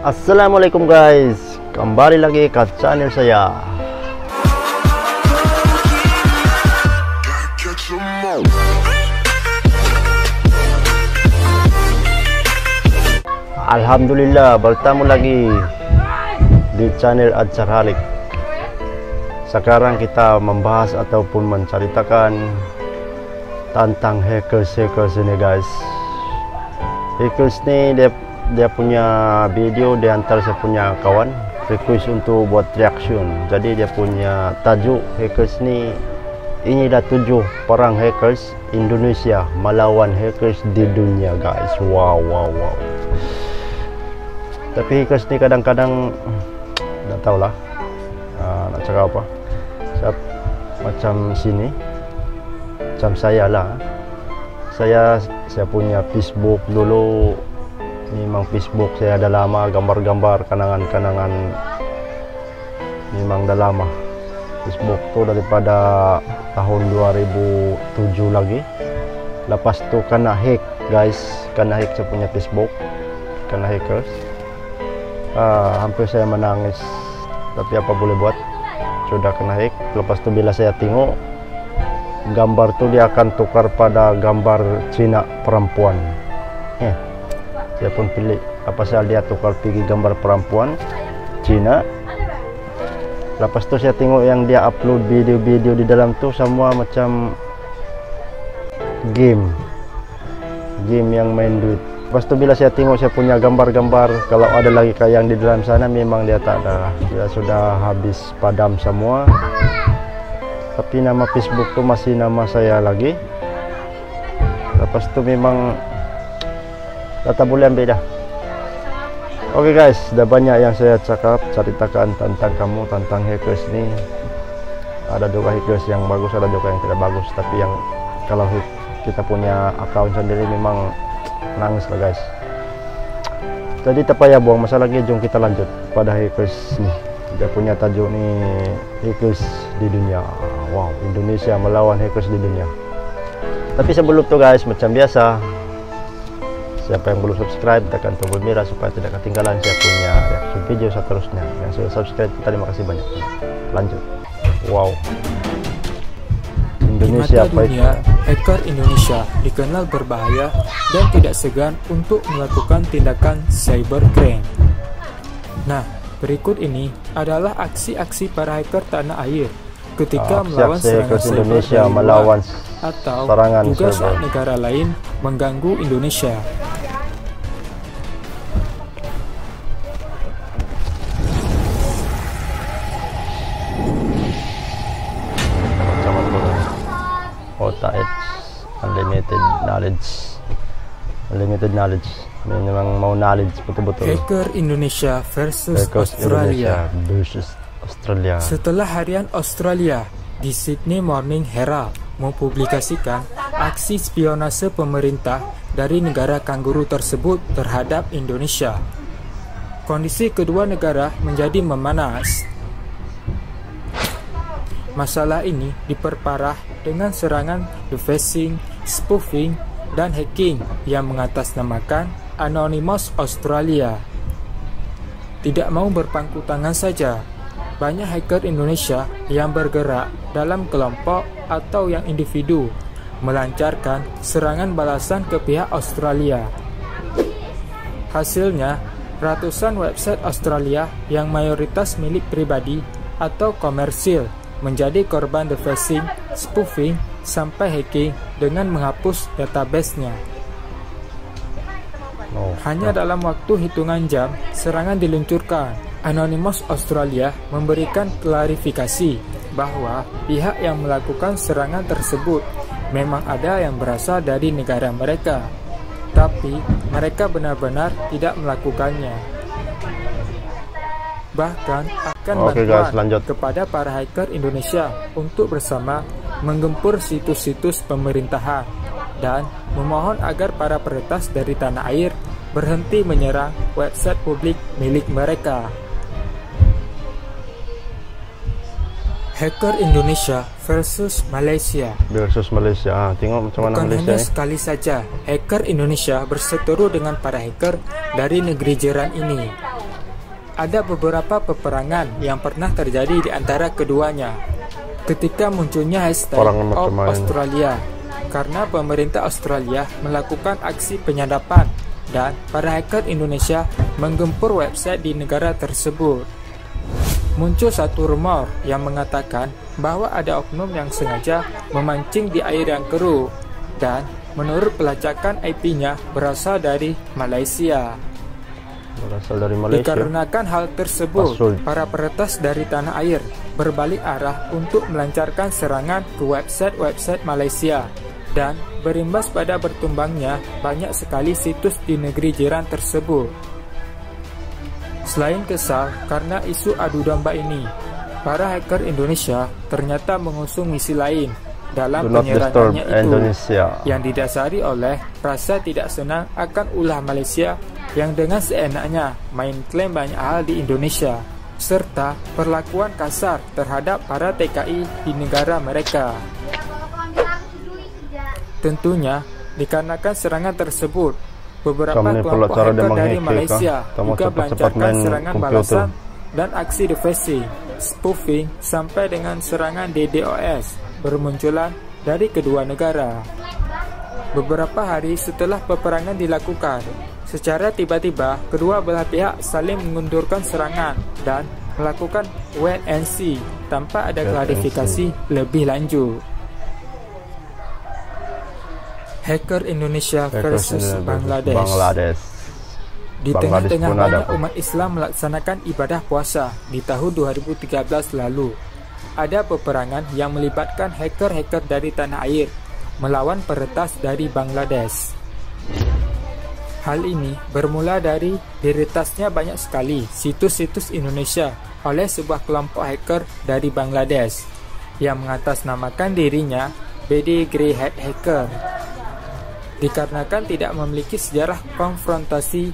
Assalamualaikum guys, kembali lagi ke channel saya. Alhamdulillah bertemu lagi di channel Adsar Halik. Sekarang kita membahas ataupun menceritakan tentang hackers ini guys. Hackers ini dia punya video di antara saya punya kawan request untuk buat reaction. Jadi dia punya tajuk hackers ini, inilah 7 perang hackers Indonesia melawan hackers di dunia guys. Wow. Tapi hackers ini kadang-kadang nggak tahu lah nak cakap apa. Macam sini, macam saya lah. Saya punya Facebook dulu. Memang Facebook saya dah lama, gambar-gambar kenangan-kenangan memang dah lama. Facebook tu daripada tahun 2007 lagi. Lepas tu kena hack guys, kena hack saya punya Facebook, kena hackers. Hampir saya menangis, tapi apa boleh buat, sudah kena hack. Lepas tu bila saya tengok gambar tu, dia akan tukar pada gambar Cina perempuan. Saya pun pilih apa saja, dia tukar pergi gambar perempuan Cina. Lepas tu saya tengok yang dia upload video-video di dalam tu semua macam game yang main duit. Lepas tu bila saya tengok saya punya gambar-gambar, kalau ada lagi kayak yang di dalam sana, memang dia tak ada, dia sudah habis padam semua. Tapi nama Facebook tu masih nama saya lagi. Lepas tu memang tak boleh ambil dah. Oke guys, dah banyak yang saya ceritakan tentang kamu, tentang hackers ini. Ada juga hackers yang bagus, ada juga yang tidak bagus. Tapi yang kalau kita punya account sendiri memang nangis lah guys. Jadi tak payah buang masa lagi, jom kita lanjut pada hackers nih. Dia punya tajuk nih, hackers di dunia. Wow, Indonesia melawan hackers di dunia. Tapi sebelum itu guys, macam biasa, siapa yang belum subscribe, tekan tombol merah supaya tidak ketinggalan saya punya reaction video seterusnya. Yang sudah subscribe, terima kasih banyak. Lanjut. Wow, Indonesia di mata dunia, hacker Indonesia dikenal berbahaya dan tidak segan untuk melakukan tindakan cybercrime. Nah, berikut ini adalah aksi-aksi para hacker tanah air ketika melawan serangan Indonesia melawan atau serangan juga saat negara lain mengganggu Indonesia. Otak unlimited knowledge. Memang mau knowledge betul-betul. Hacker Indonesia versus Australia. Setelah harian Australia, di Sydney Morning Herald mempublikasikan aksi spionase pemerintah dari negara kanguru tersebut terhadap Indonesia. Kondisi kedua negara menjadi memanas. Masalah ini diperparah dengan serangan defacing, spoofing, dan hacking yang mengatasnamakan Anonymous Australia. Tidak mau berpangku tangan saja, banyak hacker Indonesia yang bergerak dalam kelompok atau yang individu melancarkan serangan balasan ke pihak Australia. Hasilnya, ratusan website Australia yang mayoritas milik pribadi atau komersil menjadi korban defacing, spoofing, sampai hacking dengan menghapus database-nya. Hanya dalam waktu hitungan jam, serangan diluncurkan. Anonymous Australia memberikan klarifikasi bahwa pihak yang melakukan serangan tersebut memang ada yang berasal dari negara mereka, tapi mereka benar-benar tidak melakukannya. Bahkan akan bantuan kepada para hacker Indonesia untuk bersama menggempur situs-situs pemerintahan dan memohon agar para peretas dari tanah air berhenti menyerang website publik milik mereka. Hacker Indonesia versus Malaysia. Tengok macam mana Bukan Malaysia. Hanya sekali saja hacker Indonesia berseteru dengan para hacker dari negeri jiran ini. ada beberapa peperangan yang pernah terjadi di antara keduanya ketika munculnya hashtag Of Australia, karena pemerintah Australia melakukan aksi penyadapan dan para hacker Indonesia menggempur website di negara tersebut. Muncul satu rumor yang mengatakan bahwa ada oknum yang sengaja memancing di air yang keruh, dan menurut pelacakan IP-nya berasal dari Malaysia. Dikarenakan hal tersebut, para peretas dari tanah air berbalik arah untuk melancarkan serangan ke website-website Malaysia, dan berimbas pada bertumbangnya banyak sekali situs di negeri jiran tersebut. Selain kesal karena isu adu domba ini, para hacker Indonesia ternyata mengusung misi lain dalam penyerangannya itu, yang didasari oleh rasa tidak senang akan ulah Malaysia yang dengan seenaknya main klaim banyak hal di Indonesia, serta perlakuan kasar terhadap para TKI di negara mereka. Tentunya, dikarenakan serangan tersebut, beberapa kelompok hacker dari Malaysia juga melancarkan serangan balasan dan aksi defacing, spoofing, sampai dengan serangan DDoS bermunculan dari kedua negara. Beberapa hari setelah peperangan dilakukan, secara tiba-tiba kedua belah pihak saling mengundurkan serangan dan melakukan wait and see tanpa ada klarifikasi lebih lanjut. Hacker Indonesia versus Bangladesh. Di tengah-tengah banyak umat Islam melaksanakan ibadah puasa di tahun 2013 lalu, ada peperangan yang melibatkan hacker-hacker dari tanah air melawan peretas dari Bangladesh. Hal ini bermula dari diretasnya banyak sekali situs-situs Indonesia oleh sebuah kelompok hacker dari Bangladesh yang mengatasnamakan dirinya BD Grey Hat Hacker. Dikarenakan tidak memiliki sejarah konfrontasi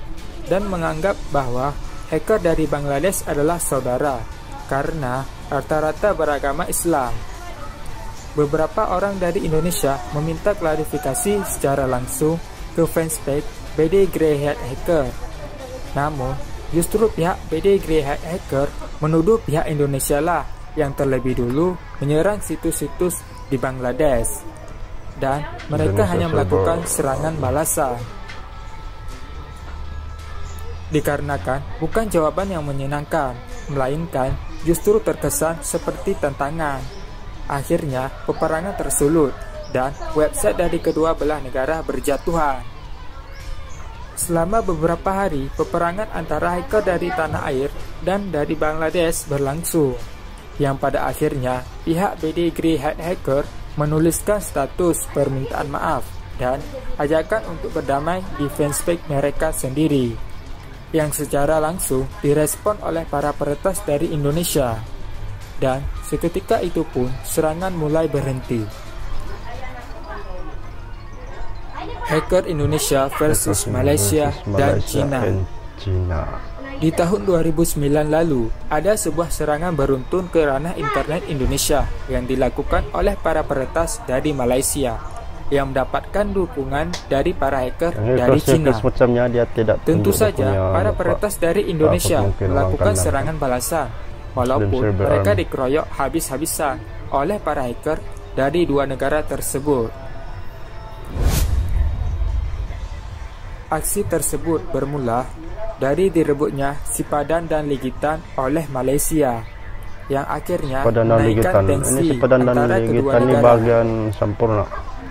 dan menganggap bahwa hacker dari Bangladesh adalah saudara karena rata-rata beragama Islam, beberapa orang dari Indonesia meminta klarifikasi secara langsung ke fanspage BD Grey Hat Hacker. Namun, justru pihak BD Grey Hat Hacker menuduh pihak Indonesia lah yang terlebih dulu menyerang situs-situs di Bangladesh, dan mereka hanya melakukan serangan balasan. Dikarenakan bukan jawaban yang menyenangkan, melainkan justru terkesan seperti tantangan. Akhirnya peperangan tersulut dan website dari kedua belah negara berjatuhan. Selama beberapa hari, peperangan antara hacker dari tanah air dan dari Bangladesh berlangsung, yang pada akhirnya pihak BD Grey Hat Hacker menuliskan status permintaan maaf dan ajakan untuk berdamai di fanspage mereka sendiri, yang secara langsung direspon oleh para peretas dari Indonesia. Dan seketika itu pun serangan mulai berhenti. Hacker Indonesia versus Malaysia dan China. Di tahun 2009 lalu, ada sebuah serangan beruntun ke ranah internet Indonesia yang dilakukan oleh para peretas dari Malaysia yang mendapatkan dukungan dari para hacker dari China. Tentu saja, para peretas dari Indonesia melakukan serangan balasan, walaupun mereka dikeroyok habis-habisan oleh para hacker dari dua negara tersebut. Aksi tersebut bermula dari direbutnya Sipadan dan Ligitan oleh Malaysia, yang akhirnya menaikkan tensi antara kedua negara.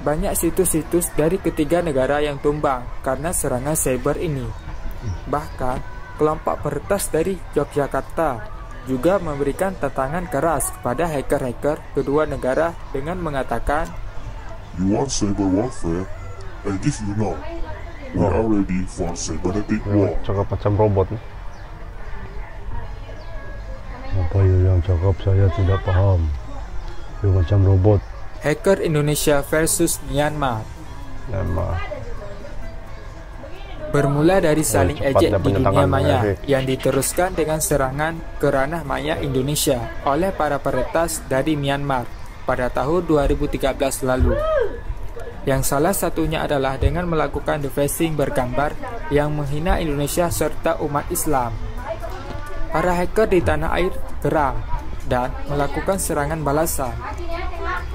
Banyak situs-situs dari ketiga negara yang tumbang karena serangan cyber ini. Bahkan kelompok peretas dari Yogyakarta juga memberikan tantangan keras kepada hacker-hacker kedua negara dengan mengatakan, "You want cyber warfare? I give you now. We are ready for cybernetic war." Cakap macam robot. Apa yang cakap saya tidak paham. Dia macam robot. Hacker Indonesia versus Myanmar. Bermula dari saling ejek di dunia maya yang diteruskan dengan serangan ke ranah maya Indonesia oleh para peretas dari Myanmar pada tahun 2013 lalu. Yang salah satunya adalah dengan melakukan defacing bergambar yang menghina Indonesia serta umat Islam. para hacker di tanah air geram dan melakukan serangan balasan.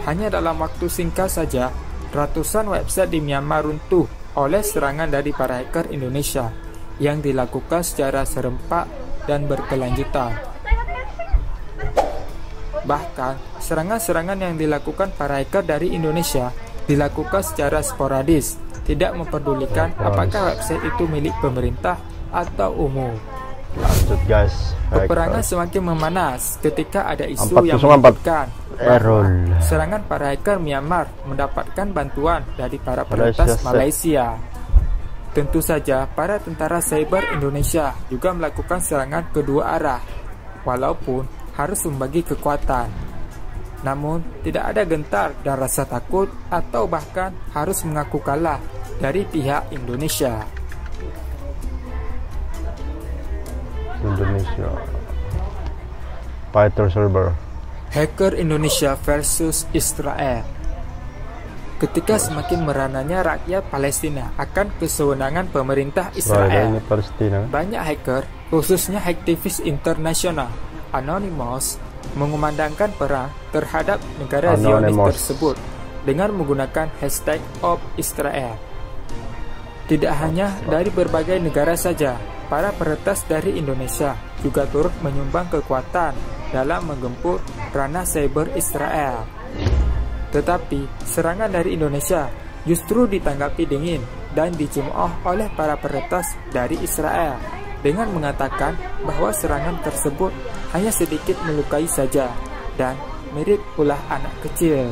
Hanya dalam waktu singkat saja, ratusan website di Myanmar runtuh oleh serangan dari para hacker Indonesia yang dilakukan secara serempak dan berkelanjutan. Bahkan, serangan-serangan yang dilakukan para hacker dari Indonesia dilakukan secara sporadis, tidak memperdulikan apakah website itu milik pemerintah atau umum. Lanjut guys, Peperangan semakin memanas ketika ada isu yang menyebutkan serangan para hacker Myanmar mendapatkan bantuan dari para peretas Malaysia. Tentu saja para tentara cyber Indonesia juga melakukan serangan kedua arah, walaupun harus membagi kekuatan. Namun tidak ada gentar dan rasa takut atau bahkan harus mengaku kalah dari pihak Indonesia. Fighter server. Hacker Indonesia versus Israel. Ketika semakin merananya rakyat Palestina akan kesewenangan pemerintah Israel, banyak hacker, khususnya aktivis internasional Anonymous, mengumandangkan perang terhadap negara Zionis tersebut dengan menggunakan hashtag #OpIsrael. Tidak hanya dari berbagai negara saja, para peretas dari Indonesia juga turut menyumbang kekuatan dalam menggempur ranah cyber Israel. Tetapi, serangan dari Indonesia justru ditanggapi dingin dan dicemooh oleh para peretas dari Israel dengan mengatakan bahwa serangan tersebut hanya sedikit melukai saja dan mirip ulah anak kecil.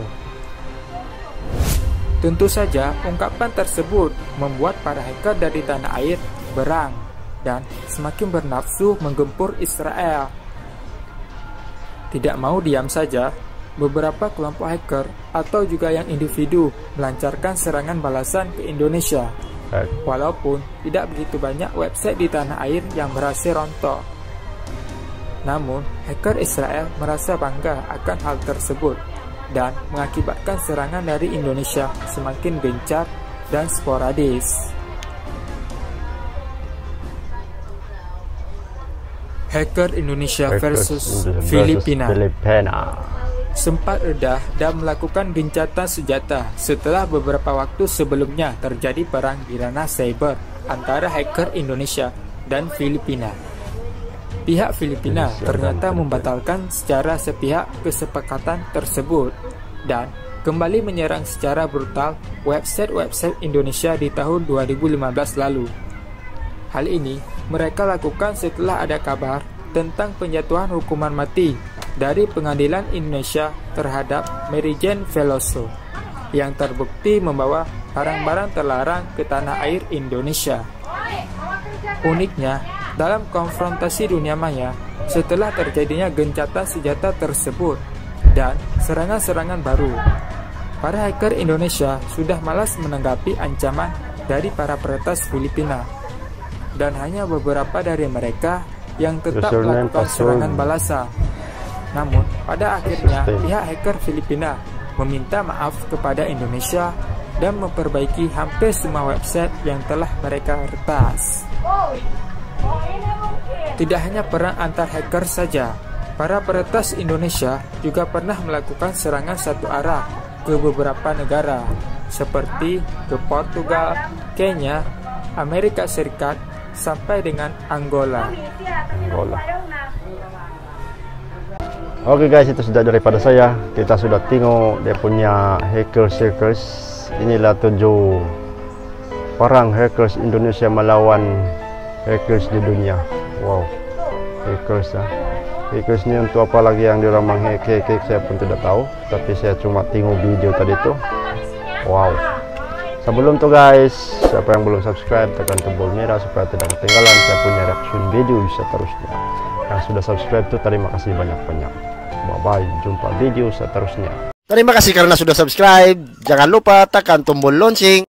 Tentu saja, ungkapan tersebut membuat para hacker dari tanah air berang dan semakin bernafsu menggempur Israel. Tidak mau diam saja, beberapa kelompok hacker atau juga yang individu melancarkan serangan balasan ke Indonesia. Walaupun tidak begitu banyak website di tanah air yang berhasil rontok. Namun, hacker Israel merasa bangga akan hal tersebut dan mengakibatkan serangan dari Indonesia semakin gencar dan sporadis. Hacker Indonesia versus Filipina sempat redah dan melakukan gencatan senjata setelah beberapa waktu sebelumnya terjadi perang di ranah cyber antara hacker Indonesia dan Filipina. Pihak Filipina ternyata membatalkan secara sepihak kesepakatan tersebut dan kembali menyerang secara brutal website-website Indonesia di tahun 2015 lalu. Hal ini mereka lakukan setelah ada kabar tentang penjatuhan hukuman mati dari Pengadilan Indonesia terhadap Mary Jane Veloso yang terbukti membawa barang-barang terlarang ke tanah air Indonesia. Uniknya, dalam konfrontasi dunia maya, setelah terjadinya gencatan senjata tersebut dan serangan-serangan baru, para hacker Indonesia sudah malas menanggapi ancaman dari para peretas Filipina, dan hanya beberapa dari mereka yang tetap melakukan serangan balasan. Namun, pada akhirnya pihak hacker Filipina meminta maaf kepada Indonesia dan memperbaiki hampir semua website yang telah mereka retas. Tidak hanya perang antar hacker saja, para peretas Indonesia juga pernah melakukan serangan satu arah ke beberapa negara, seperti ke Portugal, Kenya, Amerika Serikat, sampai dengan Angola. Oke guys, itu sudah daripada saya. Kita sudah tengok dia punya hackers. Inilah 7 perang hackers Indonesia melawan hackers di dunia. Wow, hackers ya. Hackers ini untuk apa lagi yang diorang menghack, saya pun tidak tahu. Tapi saya cuma tengok video tadi itu. Wow. Sebelum itu guys, siapa yang belum subscribe tekan tombol merah supaya tidak ketinggalan saya punya reaction video seterusnya. Yang sudah subscribe tuh terima kasih banyak-banyak. Bye bye, jumpa video seterusnya. Terima kasih karena sudah subscribe. Jangan lupa tekan tombol lonceng.